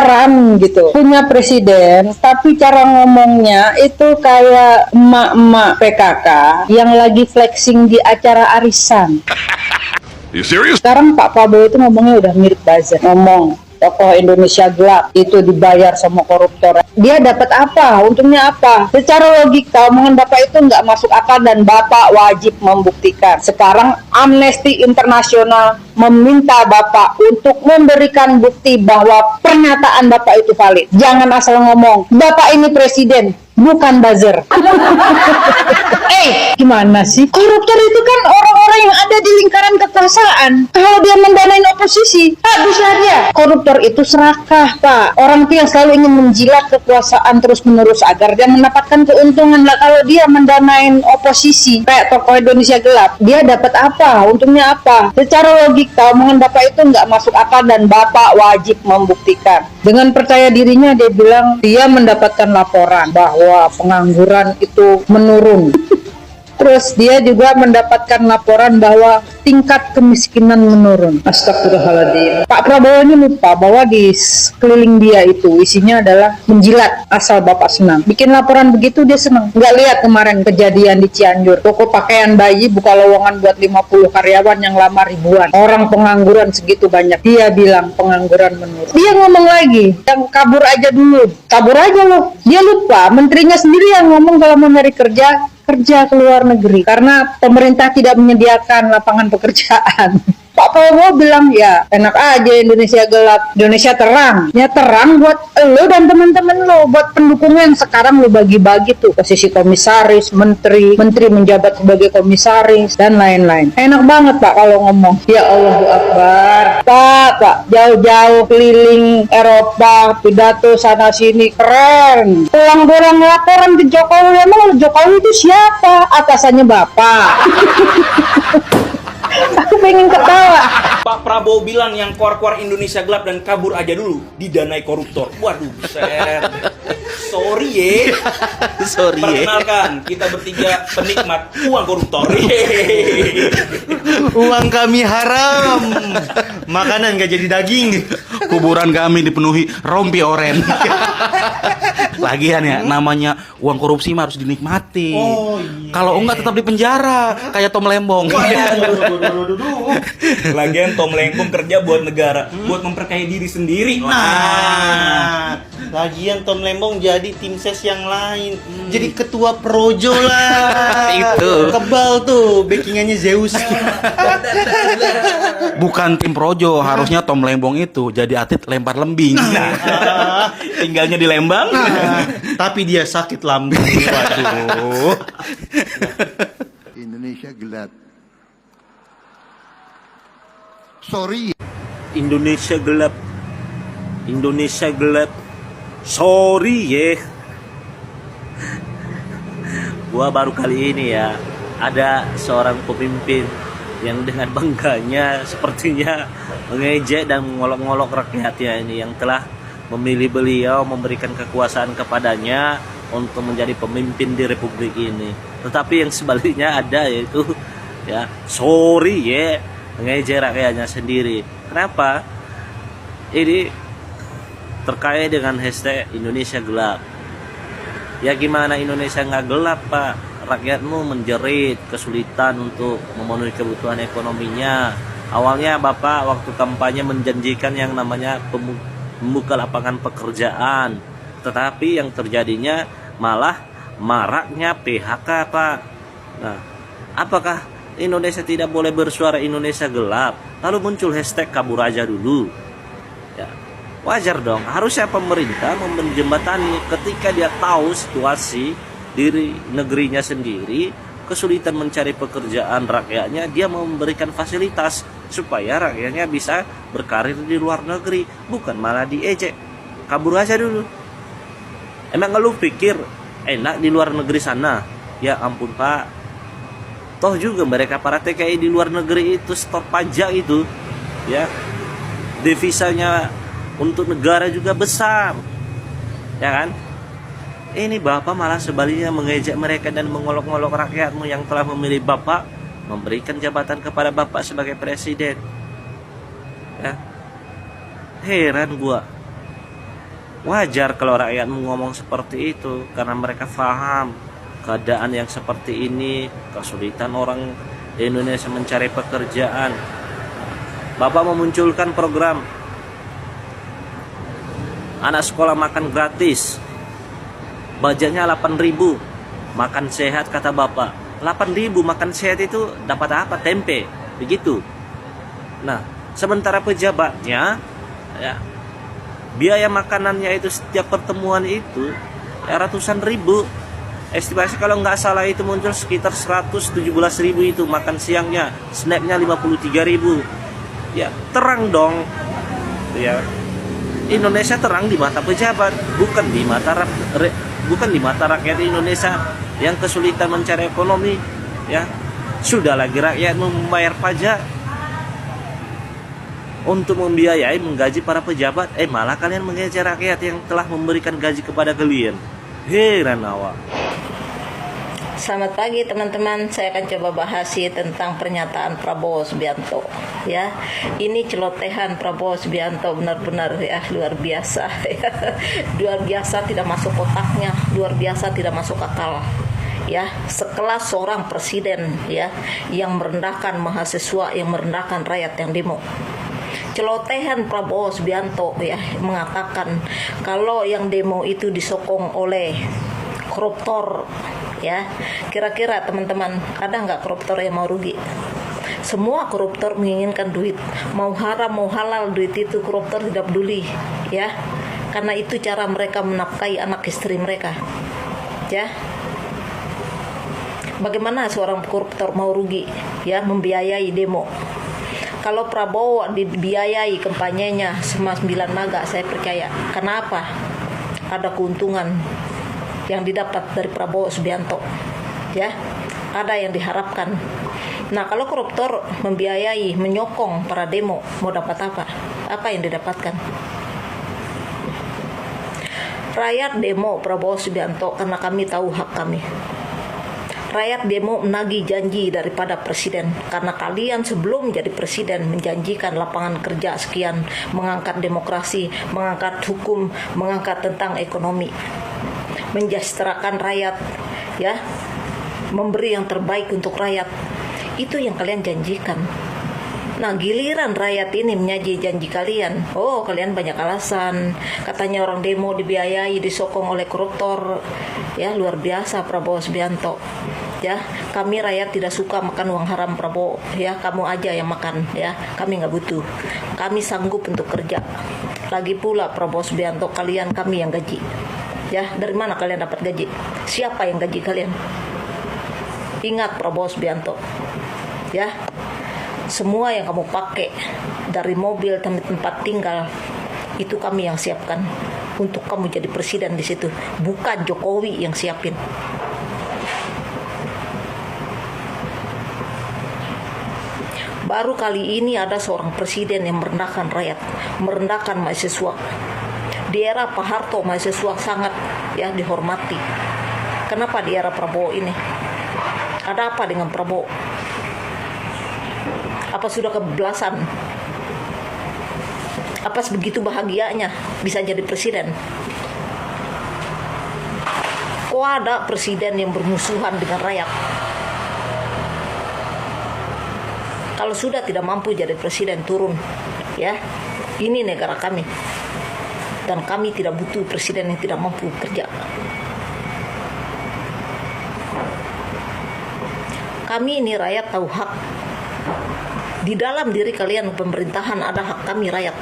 heran gitu, punya presiden tapi cara ngomongnya itu kayak emak-emak PKK yang lagi flexing di acara arisan. You serious? Sekarang Pak Prabowo itu ngomongnya udah mirip buzzer, ngomong tokoh Indonesia gelap itu dibayar sama koruptor. Dia dapat apa? Untungnya apa? Secara logika omongan Bapak itu nggak masuk akal dan Bapak wajib membuktikan. Sekarang Amnesty Internasional meminta Bapak untuk memberikan bukti bahwa pernyataan Bapak itu valid. Jangan asal ngomong. Bapak ini presiden, bukan buzzer. Gimana sih? Koruptor itu kan orang-orang yang ada di lingkaran kekuasaan. Kalau dia mendanain oposisi, habislah dia. Koruptor itu serakah, Pak. Orang itu yang selalu ingin menjilat kekuasaan terus-menerus agar dia mendapatkan keuntungan. Lah kalau dia mendanain oposisi, kayak tokoh Indonesia gelap, dia dapat apa? Untungnya apa? Secara logika, omongan Bapak itu nggak masuk akal dan Bapak wajib membuktikan. Dengan percaya dirinya dia bilang dia mendapatkan laporan bahwa pengangguran itu menurun. Terus dia juga mendapatkan laporan bahwa tingkat kemiskinan menurun. Astagfirullahaladzim. Pak Prabowo ini lupa bahwa di sekeliling dia itu isinya adalah menjilat asal Bapak senang. Bikin laporan begitu dia senang. Nggak lihat kemarin kejadian di Cianjur. Toko pakaian bayi buka lowongan buat 50 karyawan yang lama ribuan. Orang pengangguran segitu banyak. Dia bilang pengangguran menurun. Dia ngomong lagi, yang kabur aja dulu. Kabur aja loh. Dia lupa, menterinya sendiri yang ngomong kalau mau nyari kerja ke luar negeri karena pemerintah tidak menyediakan lapangan pekerjaan. Pak Prabowo bilang ya enak aja Indonesia gelap, Indonesia terang. Ya terang buat lo dan teman-teman lo, buat pendukungnya yang sekarang lo bagi-bagi tuh posisi komisaris, menteri menjabat sebagai komisaris dan lain-lain. Enak banget Pak kalau ngomong. Ya Allahu Akbar. Pak jauh-jauh keliling Eropa, pidato sana sini keren. Pulang-pulang laporan ke Jokowi, emang Jokowi itu siapa? Atasannya Bapak. Aku pengen ketawa. Pak Prabowo bilang yang keluar-keluar Indonesia gelap dan kabur aja dulu didanai koruptor. Waduh, buset. Sorry ya. Perkenalkan, kita bertiga penikmat uang koruptor. Uang kami haram. Makanan gak jadi daging. Kuburan kami dipenuhi rompi oren. Lagian ya, namanya uang korupsi mah harus dinikmati. Kalau enggak tetap di penjara kayak Tom Lembong. Lagian Tom Lembong kerja buat negara, buat memperkaya diri sendiri. Lagian Tom Lembong jadi tim ses yang lain. Jadi ketua projo lah. Itu. Kebal tuh backingannya Zeus. Bukan tim projo, harusnya Tom Lembong itu jadi atlet lempar lembing. Tinggalnya di Lembang. Tapi dia sakit lambung. Waduh. Indonesia gelap. Sorry. Indonesia gelap. Indonesia gelap. Sorry ya. Gua baru kali ini ya ada seorang pemimpin yang dengan bangganya sepertinya mengejek dan mengolok-olok rakyatnya ini yang telah memilih beliau, memberikan kekuasaan kepadanya untuk menjadi pemimpin di republik ini. Tetapi yang sebaliknya ada, yaitu ya sorry ya, mengejek rakyatnya sendiri. Kenapa? Ini terkait dengan hashtag Indonesia gelap. Ya gimana Indonesia nggak gelap Pak? Rakyatmu menjerit, kesulitan untuk memenuhi kebutuhan ekonominya. Awalnya Bapak waktu kampanye menjanjikan yang namanya membuka lapangan pekerjaan, tetapi yang terjadinya malah maraknya PHK Pak. Nah, apakah Indonesia tidak boleh bersuara Indonesia gelap? Lalu muncul hashtag kabur aja dulu. Ya, wajar dong, harusnya pemerintah menjembatani ketika dia tahu situasi diri negerinya sendiri, kesulitan mencari pekerjaan rakyatnya, dia memberikan fasilitas supaya rakyatnya bisa berkarir di luar negeri, bukan malah diejek. Kabur aja dulu. Emang lu pikir enak di luar negeri sana? Ya ampun Pak. Toh juga mereka para TKI di luar negeri itu stop pajak itu, ya. Devisanya untuk negara juga besar. Ya kan? Ini Bapak malah sebaliknya mengejek mereka dan mengolok-olok rakyatmu yang telah memilih Bapak, memberikan jabatan kepada Bapak sebagai presiden. Ya. Heran gua. Wajar kalau rakyatmu ngomong seperti itu, karena mereka paham keadaan yang seperti ini, kesulitan orang Indonesia mencari pekerjaan. Bapak memunculkan program anak sekolah makan gratis, budgetnya 8.000, makan sehat kata Bapak. 8.000 makan sehat itu dapat apa? Tempe, begitu. Nah, sementara pejabatnya ya, biaya makanannya itu setiap pertemuan itu ya ratusan ribu. Estimasi kalau nggak salah itu muncul sekitar 117.000 itu makan siangnya, snacknya 53.000. Ya terang dong, ya Indonesia terang di mata pejabat, bukan di mata rakyat Indonesia yang kesulitan mencari ekonomi. Ya sudah lagi rakyat membayar pajak untuk membiayai menggaji para pejabat, malah kalian mengejar rakyat yang telah memberikan gaji kepada kalian. Heran awak. Selamat pagi teman-teman, saya akan coba bahas tentang pernyataan Prabowo Subianto. Ya, ini celotehan Prabowo Subianto benar-benar ya luar biasa. Luar biasa, tidak masuk otaknya, luar biasa tidak masuk akal. Ya, sekelas seorang presiden ya yang merendahkan mahasiswa, yang merendahkan rakyat yang demo. Celotehan Prabowo Subianto ya mengatakan kalau yang demo itu disokong oleh koruptor. Ya, kira-kira teman-teman ada nggak koruptor yang mau rugi? Semua koruptor menginginkan duit, mau haram mau halal duit itu koruptor tidak peduli, ya, karena itu cara mereka menafkahi anak istri mereka, ya. Bagaimana seorang koruptor mau rugi, ya, membiayai demo? Kalau Prabowo dibiayai kampanyenya sama 9 naga, saya percaya. Kenapa? Ada keuntungan yang didapat dari Prabowo Subianto, ya, ada yang diharapkan. Nah, kalau koruptor membiayai, menyokong para demo, mau dapat apa? Apa yang didapatkan? Rakyat demo Prabowo Subianto karena kami tahu hak kami. Rakyat demo menagih janji daripada presiden karena kalian sebelum jadi presiden menjanjikan lapangan kerja sekian, mengangkat demokrasi, mengangkat hukum, mengangkat tentang ekonomi, mensejahterakan rakyat, ya, memberi yang terbaik untuk rakyat. Itu yang kalian janjikan. Nah, giliran rakyat ini menyaji janji kalian, oh kalian banyak alasan, katanya orang demo dibiayai, disokong oleh koruptor. Ya, luar biasa Prabowo Subianto. Ya, kami rakyat tidak suka makan uang haram Prabowo, ya, kamu aja yang makan, ya, kami nggak butuh, kami sanggup untuk kerja. Lagi pula Prabowo Subianto, kalian kami yang gaji. Ya, dari mana kalian dapat gaji? Siapa yang gaji kalian? Ingat Prabowo Subianto, ya, semua yang kamu pakai dari mobil tempat tinggal itu kami yang siapkan untuk kamu jadi presiden di situ, bukan Jokowi yang siapin. Baru kali ini ada seorang presiden yang merendahkan rakyat, merendahkan mahasiswa. Di era Pak Harto mahasiswa sangat ya dihormati. Kenapa di era Prabowo ini? Ada apa dengan Prabowo? Apa sudah kebablasan? Apa sebegitu bahagianya bisa jadi presiden? Kok ada presiden yang bermusuhan dengan rakyat? Kalau sudah tidak mampu jadi presiden, turun, ya. Ini negara kami. Dan kami tidak butuh presiden yang tidak mampu kerja. Kami ini rakyat tahu hak. Di dalam diri kalian pemerintahan ada hak kami rakyat.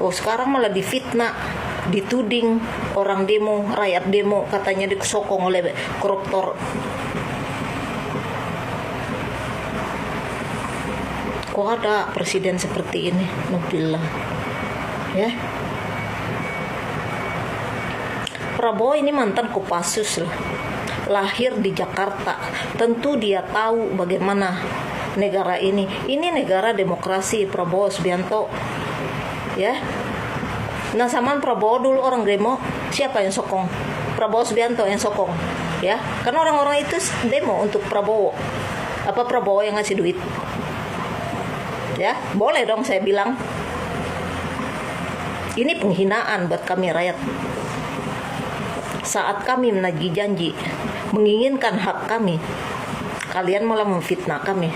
Oh, sekarang malah difitnah, dituding orang demo, rakyat demo katanya disokong oleh koruptor. Kok ada presiden seperti ini? Alhamdulillah. Ya. Prabowo ini mantan Kopassus lah. Lahir di Jakarta, tentu dia tahu bagaimana negara ini. Ini negara demokrasi Prabowo Subianto, ya. Nah, zaman Prabowo dulu orang demo, siapa yang sokong? Prabowo Subianto yang sokong, ya. Karena orang-orang itu demo untuk Prabowo. Apa Prabowo yang ngasih duit? Ya, boleh dong saya bilang. Ini penghinaan buat kami rakyat. Saat kami menagih janji, menginginkan hak kami, kalian malah memfitnah kami,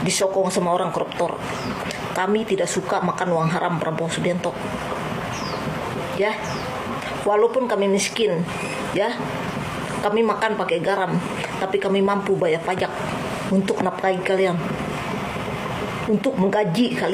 disokong sama orang koruptor. Kami tidak suka makan uang haram Prabowo Subianto. Ya, walaupun kami miskin, ya, kami makan pakai garam, tapi kami mampu bayar pajak untuk nafkahi kalian, untuk menggaji kalian.